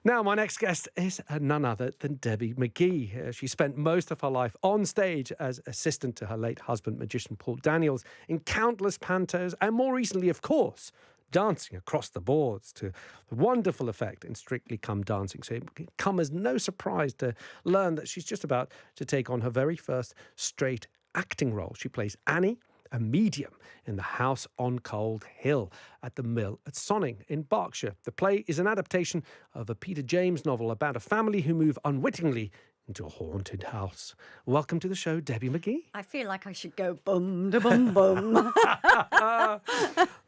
Now, my next guest is none other than Debbie McGee. She spent most of her life on stage as assistant to her late husband, magician Paul Daniels, in countless pantos, and more recently, of course, dancing across the boards to the wonderful effect in Strictly Come Dancing. So it can come as no surprise to learn that she's just about to take on her very first straight acting role. She plays Annie, a medium in The House on Cold Hill at the Mill at Sonning in Berkshire. The play is an adaptation of a Peter James novel about a family who move unwittingly into a haunted house. Welcome to the show, Debbie McGee. I feel like I should go bum da bum bum.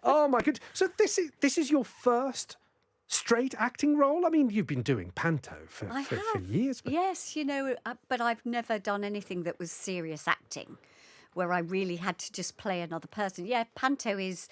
Oh my goodness! So this is your first straight acting role? I mean, you've been doing panto for years. But... Yes, but I've never done anything that was serious acting, where I really had to just play another person. Yeah, panto is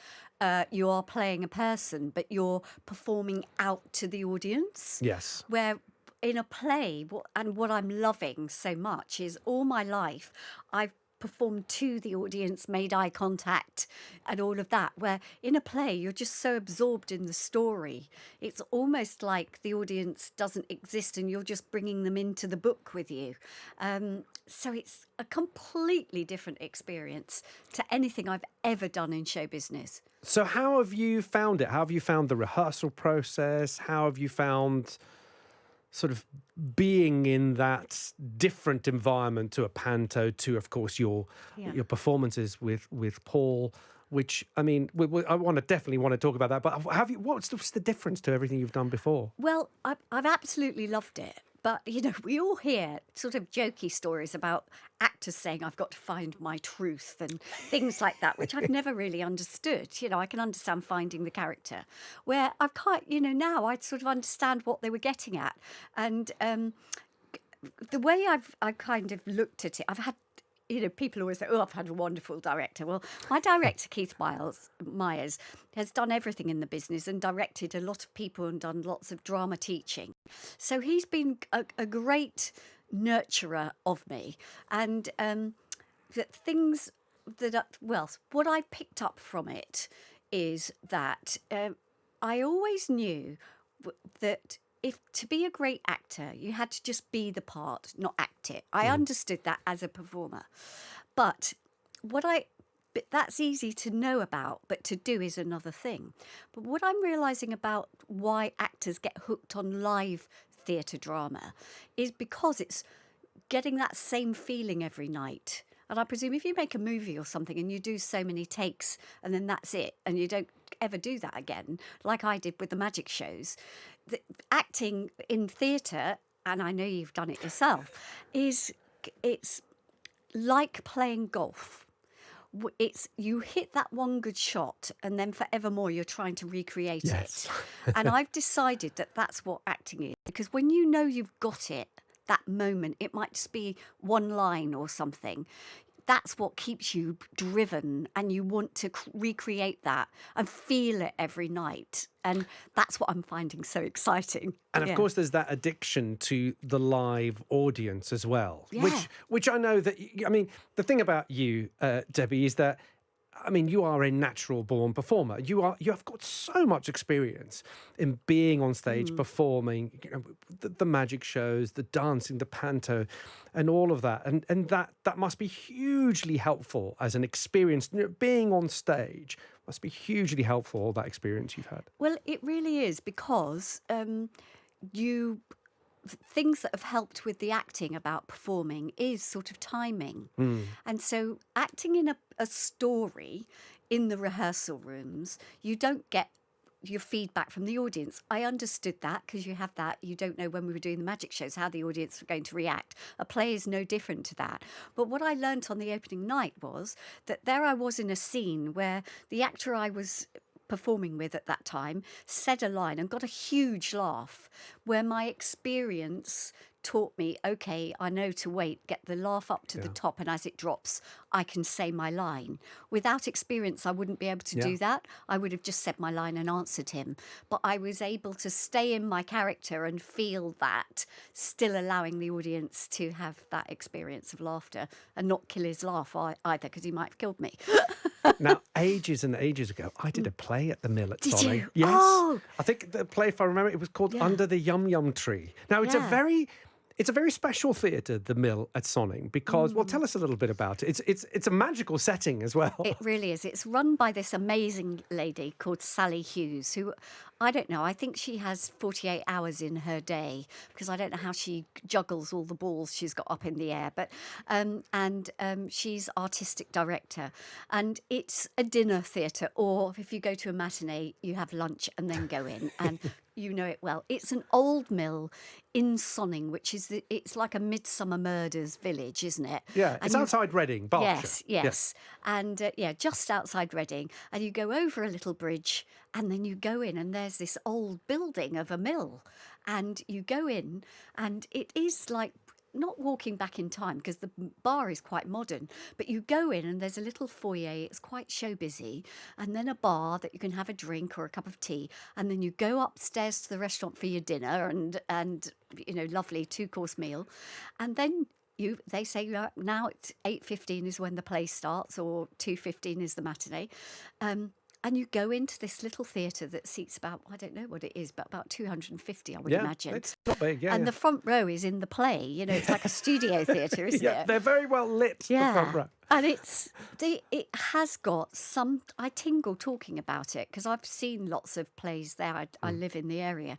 you are playing a person, but you're performing out to the audience. Yes. Where in a play, what I'm loving so much is all my life I've performed to the audience, made eye contact and all of that, where in a play you're just so absorbed in the story. It's almost like the audience doesn't exist and you're just bringing them into the book with you. So it's a completely different experience to anything I've ever done in show business. So how have you found it? How have you found the rehearsal process? How have you found sort of being in that different environment to a panto, to, of course, your performances with Paul, which, I mean, I definitely want to talk about that. But what's the difference to everything you've done before? Well, I've absolutely loved it. But, we all hear sort of jokey stories about actors saying, I've got to find my truth and things like that, which I've never really understood. I can understand finding the character. Where I've now I sort of understand what they were getting at. And the way I've kind of looked at it, I've had... people always say, I've had a wonderful director. Well, my director, Keith Myers, has done everything in the business and directed a lot of people and done lots of drama teaching. So he's been a great nurturer of me. And what I picked up from it is that I always knew that if to be a great actor, you had to just be the part, not act it. I understood that as a performer. But that's easy to know about, but to do is another thing. But what I'm realising about why actors get hooked on live theatre drama is because it's getting that same feeling every night. And I presume if you make a movie or something and you do so many takes and then that's it, and you don't ever do that again, like I did with the magic shows, the acting in theatre, and I know you've done it yourself, it's like playing golf. You hit that one good shot and then forevermore you're trying to recreate it. And I've decided that that's what acting is, because when you know you've got it, that moment, it might just be one line or something. That's what keeps you driven, and you want to recreate that and feel it every night. And that's what I'm finding so exciting. And of course, there's that addiction to the live audience as well, which I know that, the thing about you, Debbie, is that, you are a natural born performer. You have got so much experience in being on stage, performing, the magic shows, the dancing, the panto, and all of that. And that must be hugely helpful as an experience. Being on stage must be hugely helpful, all that experience you've had. Well, it really is, because things that have helped with the acting about performing is sort of timing. And so acting in a story in the rehearsal rooms, you don't get your feedback from the audience. I understood that, because you have that. You don't know, when we were doing the magic shows, how the audience were going to react. A play is no different to that. But what I learnt on the opening night was that there I was in a scene where the actor I was performing with at that time said a line and got a huge laugh, where my experience taught me, okay, I know to wait, get the laugh up to the top, and as it drops, I can say my line. Without experience, I wouldn't be able to do that. I would have just said my line and answered him. But I was able to stay in my character and feel that, still allowing the audience to have that experience of laughter and not kill his laugh either, because he might have killed me. Now, ages and ages ago, I did a play at the Mill at Did Sonning. you? Yes. Oh, I think the play, if I remember, it was called yeah, Under the Yum Yum Tree. Now, yeah. it's a very special theatre, the Mill at Sonning, because, well, tell us a little bit about it. It's a magical setting as well. It really is. It's run by this amazing lady called Sally Hughes, who I don't know. I think she has 48 hours in her day because I don't know how she juggles all the balls she's got up in the air. But she's artistic director, and it's a dinner theatre. Or if you go to a matinee, you have lunch and then go in, and you know it well. It's an old mill in Sonning, which is it's like a Midsummer Murders village, isn't it? Yeah, And it's outside Reading, Berkshire. yes. And just outside Reading. And you go over a little bridge and then you go in and there's this old building of a mill. And you go in and it is like not walking back in time because the bar is quite modern, but you go in and there's a little foyer, it's quite show busy, and then a bar that you can have a drink or a cup of tea, and then you go upstairs to the restaurant for your dinner and lovely 2-course meal, and then they say now it's 8:15 is when the play starts, or 2:15 is the matinee. And you go into this little theatre that seats about, I don't know what it is, but about 250, I would imagine. It's not big, yeah. And the front row is in the play. It's like a studio theatre, isn't Yeah, it? they're very well lit, the front row. And it has got some. I tingle talking about it because I've seen lots of plays there. I live in the area.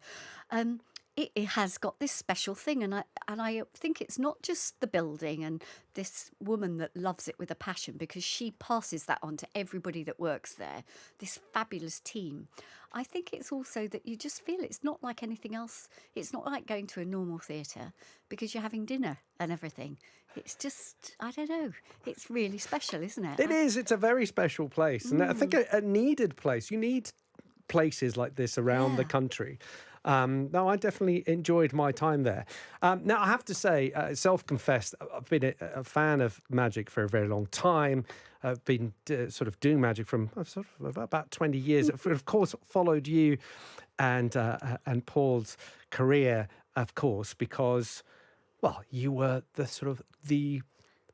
It has got this special thing, and I think it's not just the building and this woman that loves it with a passion, because she passes that on to everybody that works there. This fabulous team. I think it's also that you just feel it's not like anything else. It's not like going to a normal theatre because you're having dinner and everything. It's just, I don't know. It's really special, isn't it? It is. It's a very special place, and I think a needed place. You need places like this around the country. No, I definitely enjoyed my time there. Now, I have to say, self-confessed, I've been a fan of magic for a very long time. I've been sort of doing magic from sort of about 20 years. Of course, followed you and Paul's career, of course, because, well, you were the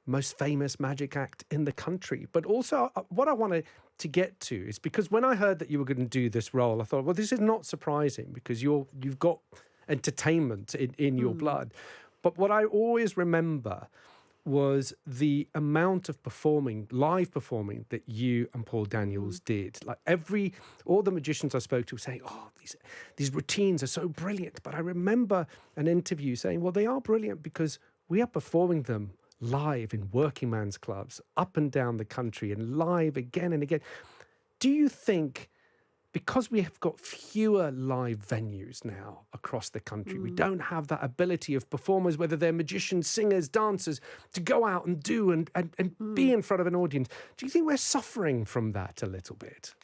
most famous magic act in the country. But also, what I wanted to get to is because when I heard that you were going to do this role, I thought, well, this is not surprising because you've got entertainment in your blood. But what I always remember was the amount of live performing that you and Paul Daniels did. Like all the magicians I spoke to were saying, oh, these routines are so brilliant. But I remember an interview saying, well, they are brilliant because we are performing them live in working man's clubs up and down the country and live again and again. Do you think, because we have got fewer live venues now across the country, we don't have that ability of performers, whether they're magicians, singers, dancers, to go out and do and be in front of an audience? Do you think we're suffering from that a little bit?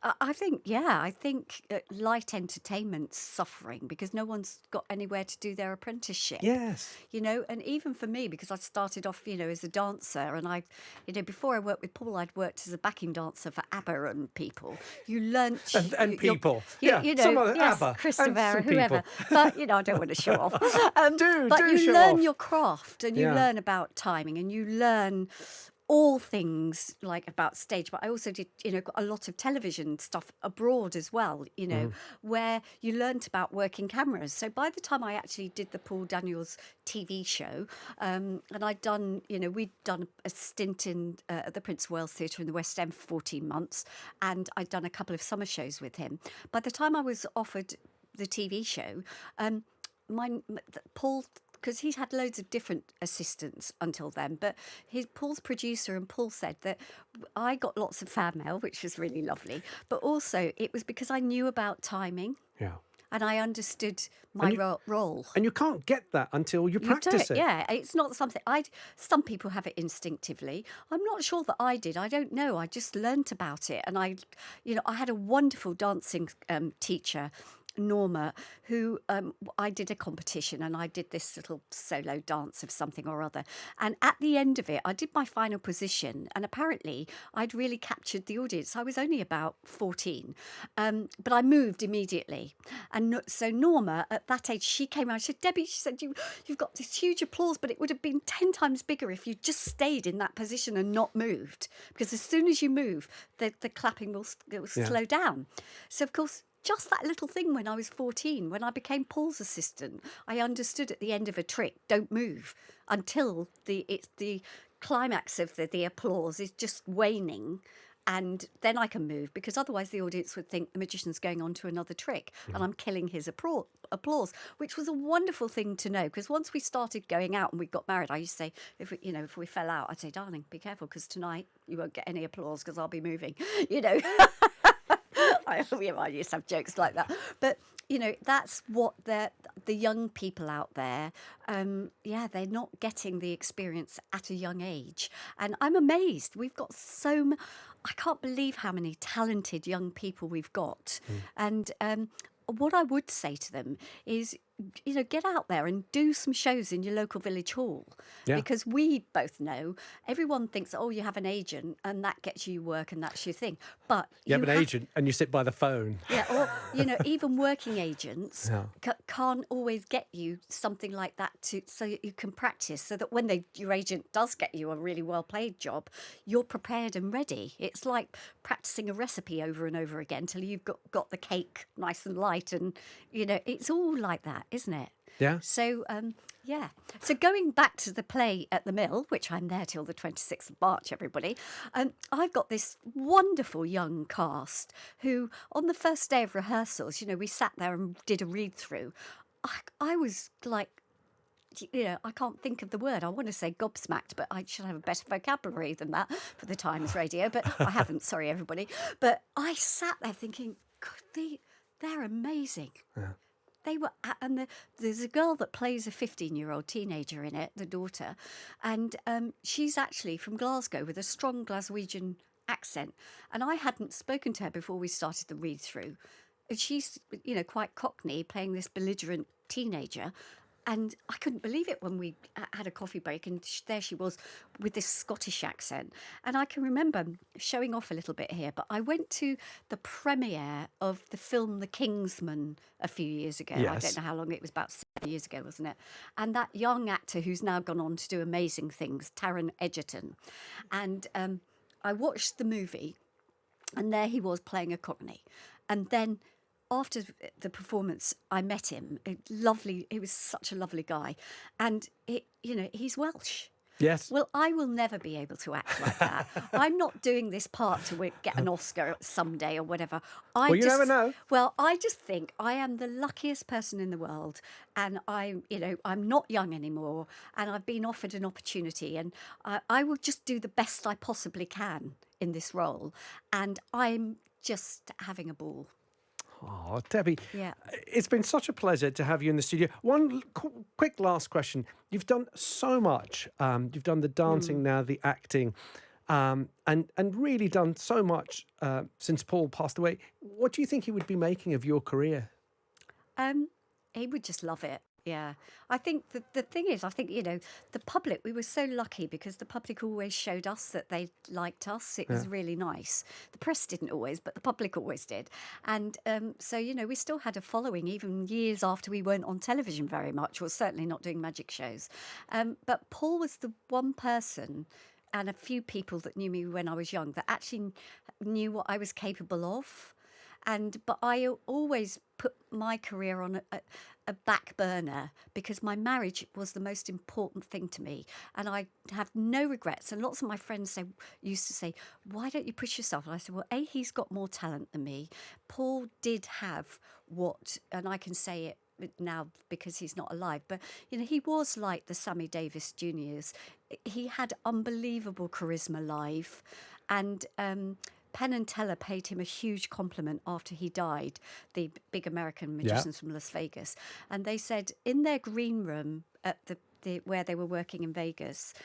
I think light entertainment's suffering because no one's got anywhere to do their apprenticeship. Yes. And even for me, because I started off, as a dancer, and before I worked with Paul, I'd worked as a backing dancer for ABBA and people. You learnt and people, some other ABBA, Christopher, and some whoever. people. But I don't want to show off. But do you show learn off. your craft, and you learn about timing, and you learn all things like about stage, but I also did, a lot of television stuff abroad as well, where you learnt about working cameras. So by the time I actually did the Paul Daniels TV show, and I'd done, we'd done a stint at the Prince of Wales Theatre in the West End for 14 months, and I'd done a couple of summer shows with him. By the time I was offered the TV show, Paul, because he's had loads of different assistants until then, but Paul's producer and Paul said that I got lots of fan mail, which was really lovely, but also it was because I knew about timing. Yeah. And I understood my role. And you can't get that until you practice it. Yeah, it's not something some people have it instinctively. I'm not sure that I did. I don't know. I just learnt about it, and I had a wonderful dancing teacher Norma, who I did a competition and I did this little solo dance of something or other. And at the end of it, I did my final position, and apparently I'd really captured the audience. I was only about 14, but I moved immediately. And so Norma, at that age, she came out. She said, "Debbie," she said, you've got this huge applause, but it would have been 10 times bigger if you just stayed in that position and not moved. Because as soon as you move, the clapping will slow down. So, of course, just that little thing when I was 14, when I became Paul's assistant, I understood at the end of a trick, don't move until the climax of the applause is just waning. And then I can move, because otherwise the audience would think the magician's going on to another trick and I'm killing his applause, which was a wonderful thing to know. Because once we started going out and we got married, I used to say, if we fell out, I'd say, "Darling, be careful, because tonight you won't get any applause because I'll be moving," I used to have jokes like that. But, that's what the young people out there, they're not getting the experience at a young age. And I'm amazed. We've got I can't believe how many talented young people we've got. And what I would say to them is, get out there and do some shows in your local village hall. Yeah. Because we both know, everyone thinks, oh, you have an agent and that gets you work and that's your thing. But You have an agent and you sit by the phone. Yeah, or, even working agents can't always get you something like that so that you can practice, so that when your agent does get you a really well-paid job, you're prepared and ready. It's like practicing a recipe over and over again till you've got the cake nice and light, and, it's all like that, isn't it? Yeah. So, So going back to the play at the Mill, which I'm there till the 26th of March, everybody, I've got this wonderful young cast who, on the first day of rehearsals, we sat there and did a read-through. I was like, I can't think of the word. I want to say gobsmacked, but I should have a better vocabulary than that for the Times radio, but I haven't, sorry, everybody. But I sat there thinking, God, they're amazing. Yeah. They were, and there's a girl that plays a 15-year-old teenager in it, the daughter, and she's actually from Glasgow with a strong Glaswegian accent. And I hadn't spoken to her before we started the read-through. She's, quite cockney, playing this belligerent teenager. And I couldn't believe it when we had a coffee break, and there she was with this Scottish accent. And I can remember showing off a little bit here, but I went to the premiere of the film The Kingsman a few years ago. Yes. I don't know how long it was, about 7 years ago, wasn't it? And that young actor who's now gone on to do amazing things, Taron Egerton. And I watched the movie, and there he was playing a cockney. And then after the performance, I met him. He was such a lovely guy. And, he's Welsh. Yes. Well, I will never be able to act like that. I'm not doing this part to get an Oscar someday or whatever. You never know. Well, I just think I am the luckiest person in the world, and I'm not young anymore, and I've been offered an opportunity, and I will just do the best I possibly can in this role, and I'm just having a ball. Oh, Debbie, Yeah. It's been such a pleasure to have you in the studio. One quick last question. You've done so much. You've done the dancing now, the acting, and really done so much since Paul passed away. What do you think he would be making of your career? He would just love it. Yeah. I think the thing is, the public, we were so lucky because the public always showed us that they liked us. It was really nice. The press didn't always, but the public always did. And so, we still had a following even years after we weren't on television very much, or certainly not doing magic shows. But Paul was the one person, and a few people that knew me when I was young, that actually knew what I was capable of. But I always put my career on a back burner because my marriage was the most important thing to me, and I have no regrets. And lots of my friends used to say, "Why don't you push yourself?" And I said, "Well, he's got more talent than me. Paul did have and I can say it now because he's not alive, but he was like the Sammy Davis Juniors. He had unbelievable charisma live, and Penn and Teller paid him a huge compliment after he died, the big American magicians from Las Vegas. And they said in their green room at the where they were working in Vegas,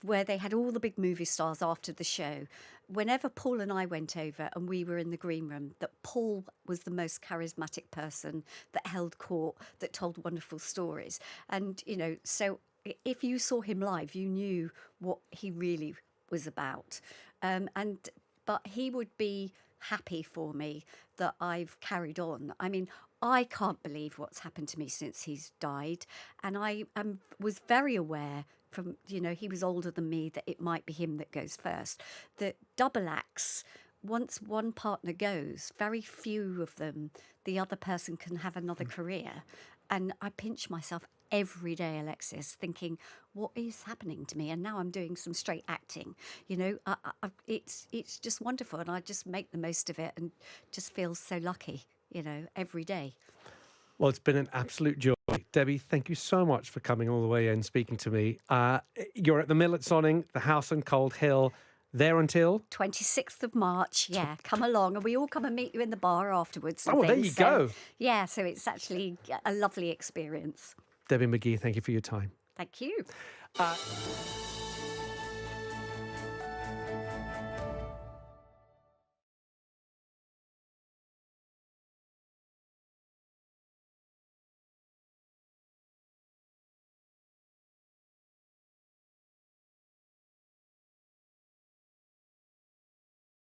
where they had all the big movie stars after the show. Whenever Paul and I went over and we were in the green room, that Paul was the most charismatic person that held court, that told wonderful stories. And, so if you saw him live, you knew what he really was about. But he would be happy for me that I've carried on. I mean, I can't believe what's happened to me since he's died. And I was very aware from, he was older than me, that it might be him that goes first. That double acts, once one partner goes, very few of them, the other person can have another career. And I pinch myself every day, Alexis, thinking, what is happening to me? And now I'm doing some straight acting. It's just wonderful, and I just make the most of it and just feel so lucky, every day. Well, it's been an absolute joy. Debbie, thank you so much for coming all the way in, speaking to me. You're at the Mill at Sonning, the house on Cold Hill, there until 26th of March. Yeah, come along, and we all come and meet you in the bar afterwards. Oh, well, there you go. Yeah, so it's actually a lovely experience. Debbie McGee, thank you for your time. Thank you.